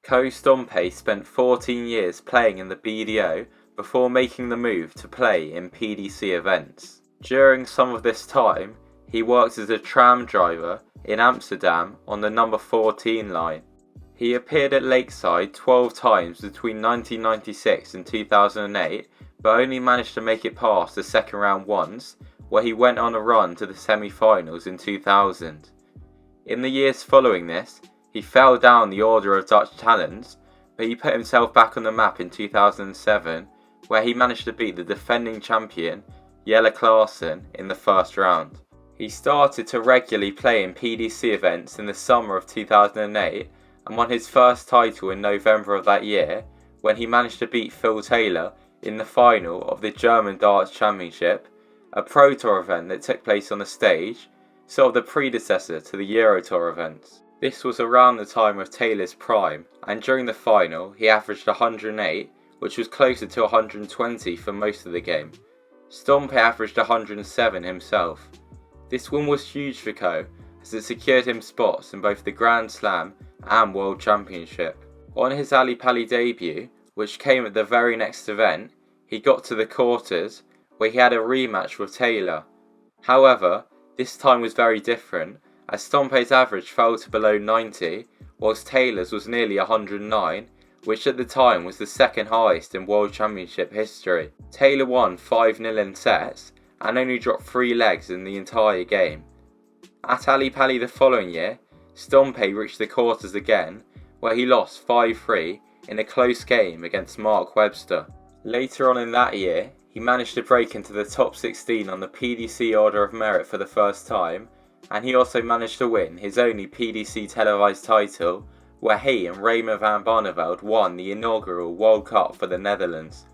Ko Stompe spent 14 years playing in the BDO before making the move to play in PDC events. During some of this time, he worked as a tram driver in Amsterdam on the number 14 line. He appeared at Lakeside 12 times between 1996 and 2008, but only managed to make it past the second round once, where he went on a run to the semi-finals in 2000. In the years following this, he fell down the order of Dutch talents, but he put himself back on the map in 2007, where he managed to beat the defending champion, Jelle Klaassen, in the first round. He started to regularly play in PDC events in the summer of 2008 and won his first title in November of that year, when he managed to beat Phil Taylor in the final of the German Darts Championship, a Pro Tour event that took place on the stage, sort of the predecessor to the Euro Tour events. This was around the time of Taylor's prime, and during the final he averaged 108, which was closer to 120 for most of the game. Stompe averaged 107 himself. This win was huge for Ko, as it secured him spots in both the Grand Slam and World Championship. On his Ali Pali debut, which came at the very next event, he got to the quarters, where he had a rematch with Taylor. However, this time was very different, as Stompe's average fell to below 90, whilst Taylor's was nearly 109, which at the time was the second highest in World Championship history. Taylor won 5-0 in sets, and only dropped 3 legs in the entire game. At Ali Pali the following year, Stompe reached the quarters again, where he lost 5-3 in a close game against Mark Webster. Later on in that year, he managed to break into the top 16 on the PDC Order of Merit for the first time, and he also managed to win his only PDC televised title, where he and Raymond van Barneveld won the inaugural World Cup for the Netherlands.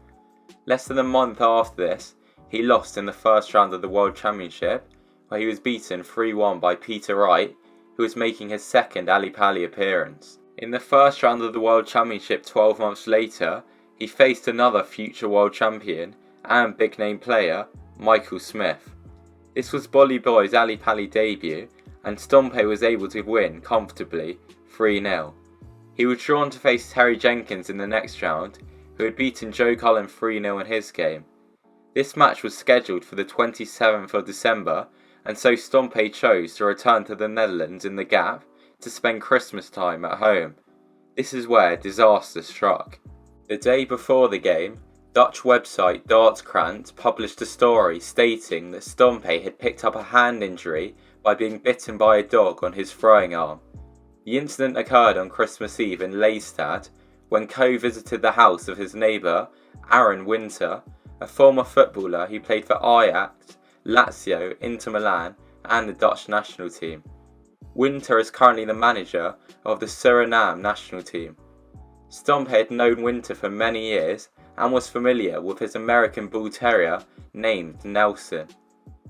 Less than a month after this, he lost in the first round of the World Championship, where he was beaten 3-1 by Peter Wright, who was making his second Ali Pali appearance. In the first round of the World Championship 12 months later, he faced another future world champion and big name player, Michael Smith. This was Bolly Boy's Ali Pali debut, and Stompe was able to win comfortably 3-0. He was drawn to face Terry Jenkins in the next round, who had beaten Joe Cullen 3-0 in his game. This match was scheduled for the 27th of December, and so Stompe chose to return to the Netherlands in the gap to spend Christmas time at home. This is where disaster struck. The day before the game, Dutch website Dartskrant published a story stating that Stompe had picked up a hand injury by being bitten by a dog on his throwing arm. The incident occurred on Christmas Eve in Lelystad, when Ko visited the house of his neighbour, Aaron Winter, a former footballer who played for Ajax, Lazio, Inter Milan and the Dutch national team. Winter is currently the manager of the Suriname national team. Stompe had known Winter for many years and was familiar with his American Bull Terrier named Nelson.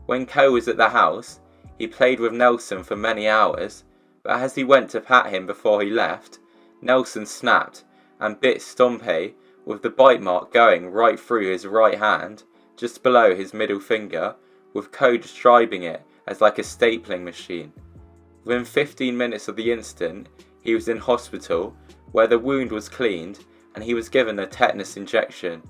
When Ko was at the house, he played with Nelson for many hours, but as he went to pat him before he left, Nelson snapped and bit Stompe, with the bite mark going right through his right hand, just below his middle finger, with Ko describing it as like a stapling machine. Within 15 minutes of the incident, he was in hospital, where the wound was cleaned and he was given a tetanus injection.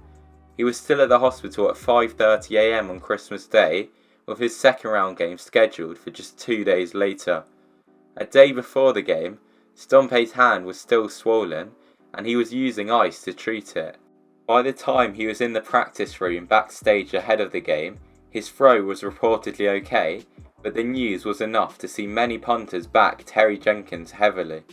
He was still at the hospital at 5:30 AM on Christmas Day, with his second round game scheduled for just 2 days later. A day before the game, Stompe's hand was still swollen, and he was using ice to treat it. By the time he was in the practice room backstage ahead of the game, his throw was reportedly okay, but the news was enough to see many punters back Terry Jenkins heavily.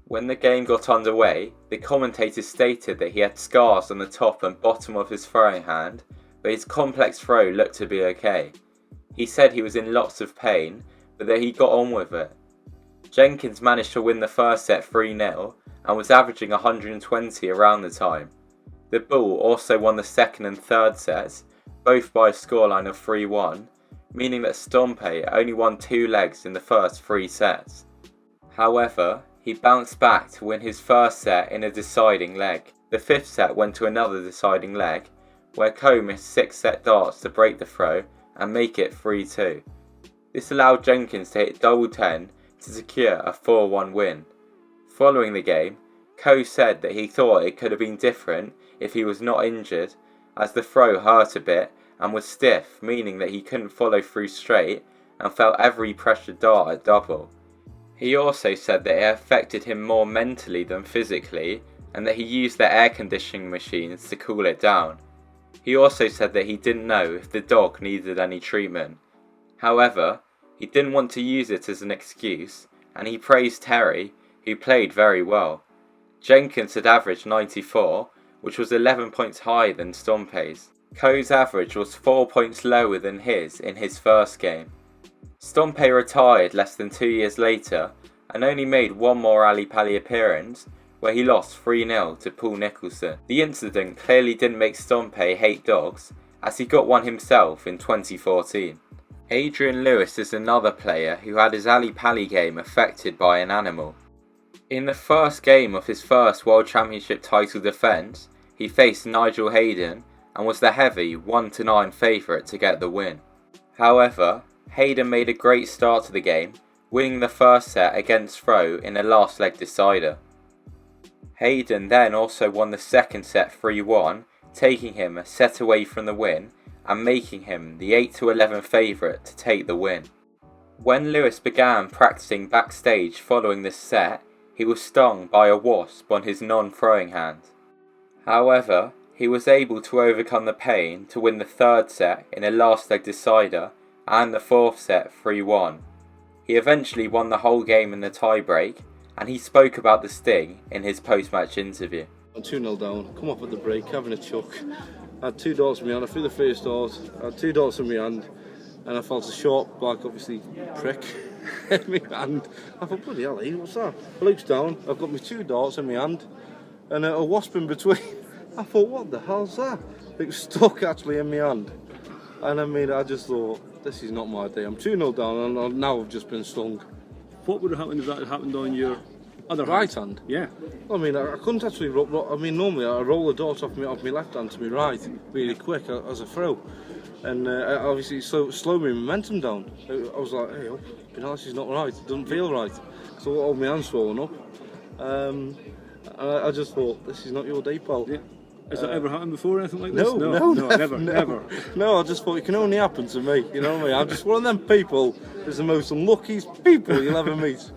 When the game got underway, the commentators stated that he had scars on the top and bottom of his throwing hand, but his complex throw looked to be okay. He said he was in lots of pain, but that he got on with it. Jenkins managed to win the first set 3-0 and was averaging 120 around the time. The Bull also won the second and third sets, both by a scoreline of 3-1, meaning that Stompe only won 2 legs in the first 3 sets. However, he bounced back to win his first set in a deciding leg. The 5th set went to another deciding leg, where Ko missed 6 set darts to break the throw and make it 3-2. This allowed Jenkins to hit double 10 to secure a 4-1 win. Following the game, Coe said that he thought it could have been different if he was not injured, as the throw hurt a bit and was stiff, meaning that he couldn't follow through straight and felt every pressure dart at double. He also said that it affected him more mentally than physically, and that he used the air conditioning machines to cool it down. He also said that he didn't know if the dog needed any treatment. However, he didn't want to use it as an excuse, and he praised Terry, who played very well. Jenkins had averaged 94, which was 11 points higher than Stompe's. Coe's average was 4 points lower than his in his first game. Stompe retired less than 2 years later and only made one more Ali Pali appearance, where he lost 3-0 to Paul Nicholson. The incident clearly didn't make Stompe hate dogs, as he got one himself in 2014. Adrian Lewis is another player who had his Ali Pali game affected by an animal. In the first game of his first World Championship title defence, he faced Nigel Hayden and was the heavy 1-9 favourite to get the win. However, Hayden made a great start to the game, winning the first set against Throw in a last leg decider. Hayden then also won the second set 3-1, taking him a set away from the win and making him the 8-11 favourite to take the win. When Lewis began practicing backstage following this set, he was stung by a wasp on his non-throwing hand. However, he was able to overcome the pain to win the third set in a last leg decider and the fourth set 3-1. He eventually won the whole game in the tie-break, and he spoke about the sting in his post-match interview. I'm 2-0 down, come off at the break, having a chuck. I had 2 darts in my hand, I threw the first dart, I had 2 darts in my hand, and I felt a sharp, like obviously, prick in my hand. I thought, bloody hell, what's that? I looked down, I've got my 2 darts in my hand, and a wasp in between. I thought, what the hell's that? It was stuck actually in my hand. And I mean, I just thought, this is not my day. I'm 2-0 down, and now I've just been stung. What would have happened if that had happened on your other right hand? Yeah. I mean, I couldn't actually I mean, normally I roll the dart off my left hand to my right really quick as a throw. And obviously it slowed my momentum down. I was like, hey, this is not right. It doesn't feel right. So all my hands swollen up. I just thought, this is not your day, pal. Yeah. Has that ever happened before, anything like this? No, never. No, I just thought it can only happen to me, you know what I mean? I'm just one of them people who's the most unluckiest people you'll ever meet.